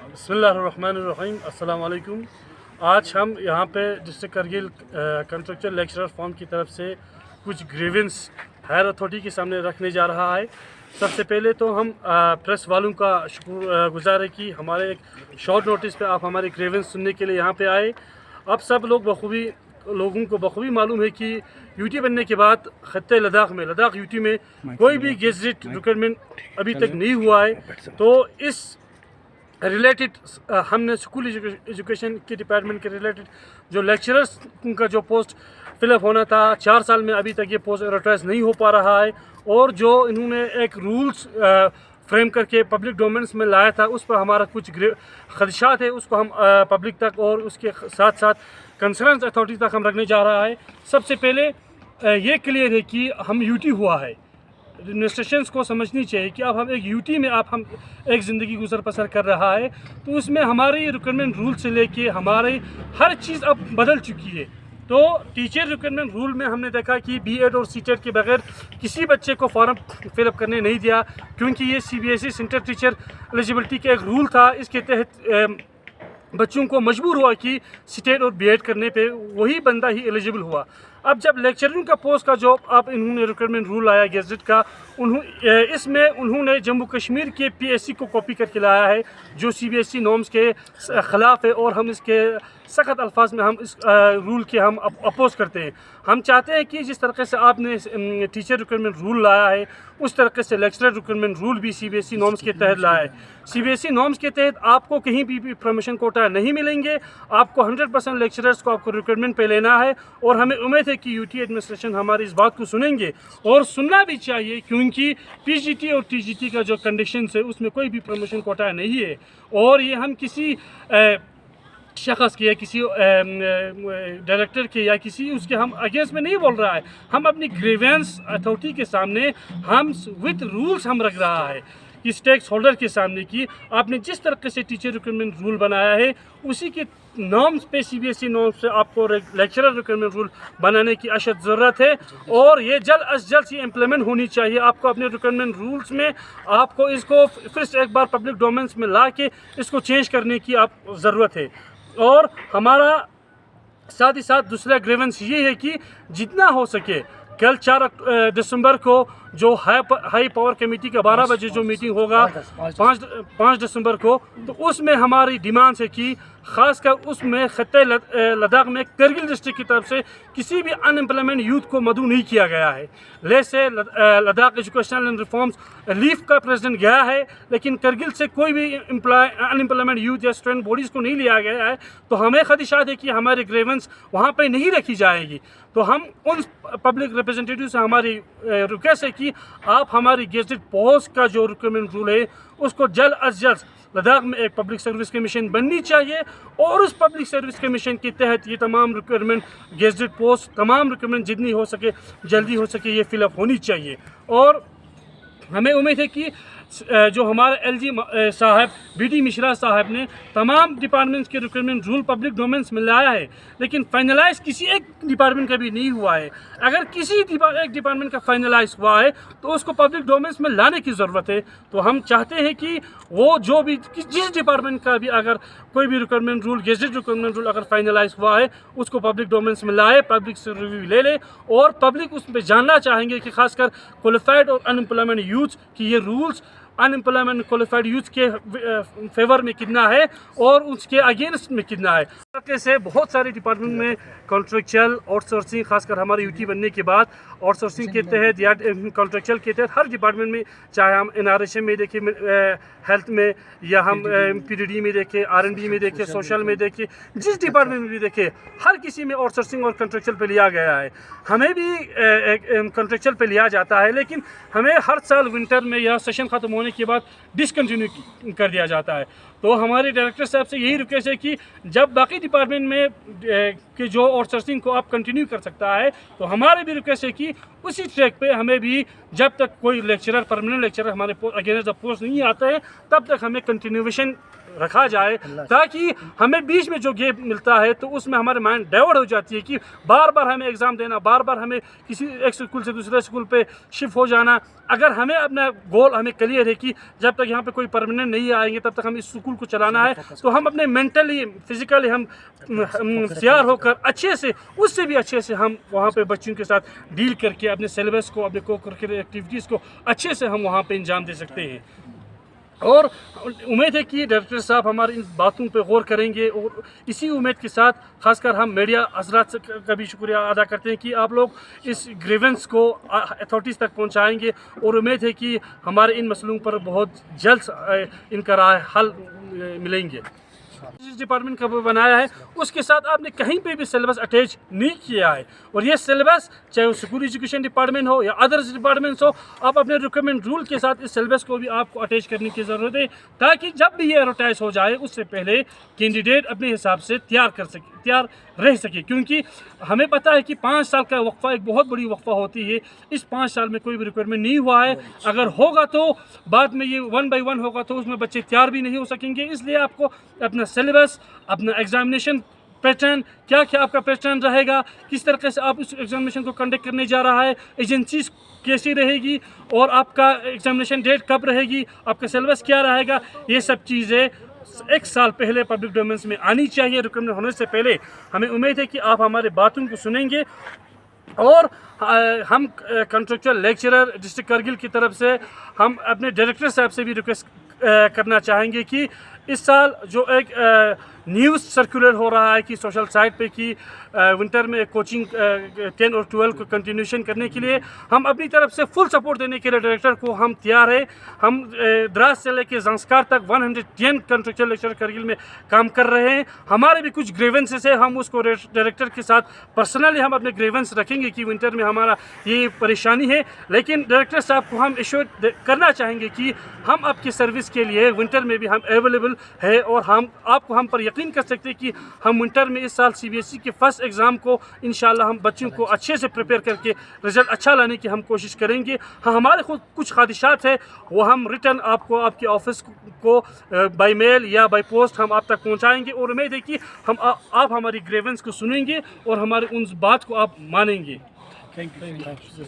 बिस्मिल्लाहिर्रहमानिर्रहीम अस्सलाम वालेकुम। आज हम यहाँ पे district Kargil contractual lecturer form की तरफ से कुछ ग्रीवेंस हायर अथॉरिटी के सामने रखने जा रहा है। सबसे पहले तो हम प्रेस वालों का गुजार है कि हमारे एक शॉर्ट नोटिस पे आप हमारे ग्रीवेंस सुनने के लिए यहाँ पे आए। अब सब लोगों को बखूबी मालूम है कि यूटी बनने के बाद ख़त्ते लद्दाख यूटी में कोई भी गेजेट रिक्वायरमेंट अभी तक नहीं हुआ है। तो इस रिलेटेड हमने स्कूल एजुकेशन के डिपार्टमेंट के रिलेटेड जो लेक्चरर्स का जो पोस्ट फिलअप होना था 4 साल में अभी तक ये पोस्ट एडवर्टाइज नहीं हो पा रहा है। और जो इन्होंने एक रूल्स फ्रेम करके पब्लिक डोमेन्स में लाया था उस पर हमारा कुछ खदशात है, उसको हम पब्लिक तक और उसके साथ साथ कंसर्न अथॉरिटी तक हम रखने जा रहा है। सबसे पहले ये क्लियर है कि हम यूटी हुआ है, एडमिनिस्ट्रेशंस को समझनी चाहिए कि अब हम एक यूटी में हम एक ज़िंदगी गुजर बसर कर रहा है। तो उसमें हमारी रिक्वायरमेंट रूल से लेके हमारे हर चीज़ अब बदल चुकी है। तो टीचर रिक्वायरमेंट रूल में हमने देखा कि बीएड और सीटेट के बगैर किसी बच्चे को फॉर्म फिलअप करने नहीं दिया, क्योंकि ये सीबीएसई सेंटर टीचर एलिजिबिलिटी का एक रूल था। इसके तहत बच्चों को मजबूर हुआ कि सीटेट और बीएड करने पे वही बंदा ही एलिजिबल हुआ। अब जब लेक्चरिंग का पोस्ट का जो अब इन्होंने रिक्वायरमेंट रूल आया गेजेट का, इसमें उन्होंने जम्मू कश्मीर के पीएससी को कॉपी करके लाया है जो सीबीएसई नॉर्म्स के ख़िलाफ़ है। और हम इसके सख्त अल्फाज में हम इस रूल के हम अपोज करते हैं। हम चाहते हैं कि जिस तरीके से आपने टीचर रिक्वायरमेंट रूल लाया है उस तरीके से लेक्चरर रिक्वायरमेंट रूल भी सीबीएसई नॉर्म्स के तहत लाया है। सीबीएसई नॉर्म्स के तहत आपको कहीं भी प्रमोशन कोटा नहीं मिलेंगे। आपको 100% लेक्चरर्स को आपको रिक्वायरमेंट पे लेना है। और हमें उम्मीद है कि यूटी एडमिनिस्ट्रेशन हमारी इस बात को सुनेंगे और सुनना भी चाहिए, क्योंकि पीजीटी और टीजीटी का जो कंडीशन है उसमें कोई भी प्रमोशन कोटा नहीं है। और ये हम किसी शख्स के या किसी डायरेक्टर के या किसी उसके हम अगेंस्ट में नहीं बोल रहा है। हम अपनी ग्रीवेंस अथॉरिटी के सामने हम विद रूल्स हम रख रहा है कि स्टेक होल्डर के सामने कि आपने जिस तरीके से टीचर रिक्वायरमेंट रूल बनाया है उसी के नॉर्म्स पे सीबीएसई नॉर्म्स से आपको लेक्चरर रिक्वायरमेंट रूल बनाने की अशद ज़रूरत है। और ये जल्द अज जल्द ही इम्प्लीमेंट होनी चाहिए। आपको अपने रिक्वायरमेंट रूल्स में आपको इसको फिर एक बार पब्लिक डोमेन्स में ला के इसको चेंज करने की आप ज़रूरत है। और हमारा साथ ही साथ दूसरा ग्रीवेंस ये है कि जितना हो सके कल 4 दिसंबर को जो हाई पावर कमेटी का 12 बजे जो मीटिंग होगा 5 दिसंबर को, तो उसमें हमारी डिमांड्स है कि ख़ासकर उसमें ख़त्ते लद्दाख में करगिल डिस्ट्रिक्ट की तरफ से किसी भी अनएम्प्लॉयमेंट यूथ को मदऊ नहीं किया गया है। जैसे Ladakh educational and reforms leaf का प्रेसिडेंट गया है, लेकिन करगिल से कोई भी अनएम्प्लॉयमेंट यूथ या स्टूडेंट बॉडीज़ को नहीं लिया गया है। तो हमें खदशात है कि हमारे ग्रीवेंस वहाँ पर नहीं रखी जाएगी। तो हम उन पब्लिक रिप्रेजेंटेटिव से हमारी रिक्वेस्ट है कि आप हमारी गेजेट पोस्ट का जो रिक्वायरमेंट रूल है उसको जल्द अज जल्द लद्दाख में एक पब्लिक सर्विस कमीशन बननी चाहिए। और उस पब्लिक सर्विस कमीशन के तहत ये तमाम रिक्वायरमेंट गेजेट पोस्ट तमाम रिक्वायरमेंट जितनी हो सके जल्दी हो सके ये फिलअप होनी चाहिए। और हमें उम्मीद है कि जो हमारे एलजी साहब बीडी मिश्रा साहब ने तमाम डिपार्टमेंट्स के रिक्वायरमेंट रूल पब्लिक डोमेन्स में लाया है, लेकिन फाइनलाइज किसी एक डिपार्टमेंट का भी नहीं हुआ है। अगर किसी एक डिपार्टमेंट का फाइनलाइज हुआ है तो उसको पब्लिक डोमेन्स में लाने की ज़रूरत है। तो हम चाहते हैं कि वो जो भी जिस डिपार्टमेंट का भी अगर कोई भी requirement rule gazette requirement rule अगर फाइनलाइज हुआ है उसको पब्लिक डोमेन्स में लाए, पब्लिक से रिव्यू ले ले और पब्लिक उस पर जानना चाहेंगे कि खासकर क्वालिफाइड और अनएम्प्लॉयमेंट यूथ की ये रूल्स अनएम्प्लॉयमेंट क्वालिफाइड यूथ के फेवर में कितना है और उसके अगेंस्ट में कितना है। से बहुत सारे डिपार्टमेंट में कॉन्ट्रेक्चुअल आउटसोर्सिंग खासकर हमारे यूटी बनने के बाद आउटसोर्सिंग के तहत या कॉन्ट्रेक्चुअल के तहत हर डिपार्टमेंट में, चाहे हम एनआरएचएम में देखें, हेल्थ में, या हम पीडीडी में देखें, आरएनडी में देखें, सोशल में देखें, जिस डिपार्टमेंट में भी देखें हर किसी में आउटसोर्सिंग और कॉन्ट्रेक्चुअल पे लिया गया है। हमें भी कॉन्ट्रेक्चुअल पे लिया जाता है, लेकिन हमें हर साल विंटर में या सेशन ख़त्म होने के बाद डिसकंटिन्यू कर दिया जाता है। तो हमारे डायरेक्टर साहब से यही रिक्वेस्ट है कि जब बाकी डिपार्टमेंट में कि जो आउटसोर्सिंग को आप कंटिन्यू कर सकता है, तो हमारी भी रिक्वेस्ट है कि उसी ट्रैक पे हमें भी जब तक कोई लेक्चरर परमानेंट लेक्चरर हमारे अगेंस्ट द पोस्ट नहीं आता है तब तक हमें कंटिन्यूएशन रखा जाए, ताकि हमें बीच में जो गैप मिलता है तो उसमें हमारे माइंड डाइवर्ट हो जाती है कि बार बार हमें एग्ज़ाम देना, बार बार हमें किसी एक स्कूल से दूसरे स्कूल पे शिफ्ट हो जाना। अगर हमें अपना गोल हमें क्लियर है कि जब तक यहाँ पे कोई परमानेंट नहीं आएंगे तब तक हम इस स्कूल को चलाना है, तो हम अपने मेंटली फिजिकली हम तैयार होकर अच्छे से, उससे भी अच्छे से हम वहाँ पे बच्चों के साथ डील करके अपने सिलेबस को, अपने को करिकुलर एक्टिविटीज़ को अच्छे से हम वहाँ पे अंजाम दे सकते हैं। और उम्मीद है कि डायरेक्टर साहब हमारी इन बातों पे गौर करेंगे, और इसी उम्मीद के साथ खासकर हम मीडिया हजरात का भी शुक्रिया अदा करते हैं कि आप लोग इस ग्रीवेंस को अथॉरिटीज़ तक पहुंचाएंगे, और उम्मीद है कि हमारे इन मसलों पर बहुत जल्द इनका हल मिलेंगे। जिस डिपार्टमेंट का बनाया है उसके साथ आपने कहीं पे भी सिलेबस अटैच नहीं किया है, और ये सिलेबस चाहे वो स्कूल एजुकेशन डिपार्टमेंट हो या अदर्स डिपार्टमेंट्स हो, आप अपने रिक्वायरमेंट रूल के साथ इस सिलेबस को भी आपको अटैच करने की ज़रूरत है, ताकि जब भी ये एडवर्टाइज हो जाए उससे पहले कैंडिडेट अपने हिसाब से तैयार रह सके। क्योंकि हमें पता है कि 5 साल का वक्फा एक बहुत बड़ी वक्फा होती है, इस 5 साल में कोई भी रिक्वायरमेंट नहीं हुआ है, अगर होगा तो बाद में ये 1 बाय 1 होगा तो उसमें बच्चे तैयार भी नहीं हो सकेंगे। इसलिए आपको अपना सिलेबस, अपना एग्जामिनेशन पैटर्न, क्या क्या आपका पैटर्न रहेगा, किस तरीके से आप इस एग्जामिनेशन को कंडक्ट करने जा रहा है, एजेंसीज कैसी रहेगी, और आपका एग्जामिनेशन डेट कब रहेगी, आपका सिलेबस क्या रहेगा, ये सब चीज़ें 1 साल पहले पब्लिक डोमेन्स में आनी चाहिए। रिकमेंड होने से पहले हमें उम्मीद है कि आप हमारे बातों को सुनेंगे, और हम कंट्रेक्चुअल लेक्चरर डिस्ट्रिक्ट करगिल की तरफ से हम अपने डायरेक्टर साहब से भी रिक्वेस्ट करना चाहेंगे कि इस साल जो एक न्यूज़ सर्कुलर हो रहा है कि सोशल साइट पे कि विंटर में कोचिंग 10 और 12 को कंटिन्यूशन करने के लिए हम अपनी तरफ से फुल सपोर्ट देने के लिए डायरेक्टर को हम तैयार है। हम द्रास से लेके ज़ंस्कार तक 110 कंट्रेक्चुअल लेक्चर करगिल में काम कर रहे हैं। हमारे भी कुछ ग्रीवेंसेस है, हम उसको डायरेक्टर के साथ पर्सनली हम अपने ग्रीवेंस रखेंगे कि विंटर में हमारा ये परेशानी है, लेकिन डायरेक्टर साहब को हम एश्योर करना चाहेंगे कि हम आपकी सर्विस के लिए विंटर में भी हम अवेलेबल है, और हम पर यकीन कर सकते हैं कि हम विंटर में इस साल CBSE के फर्स्ट एग्ज़ाम को इंशाल्लाह हम बच्चों को अच्छे से प्रिपेयर करके रिज़ल्ट अच्छा लाने की हम कोशिश करेंगे। हाँ, हमारे खुद कुछ ख्वाहिशात है, वो हम रिटर्न आपको आपके ऑफिस को बाय मेल या बाय पोस्ट हम आप तक पहुंचाएंगे, और उम्मीद है कि आप हमारी ग्रीवेंस को सुनेंगे और हमारे उन बात को आप मानेंगे। Thank you.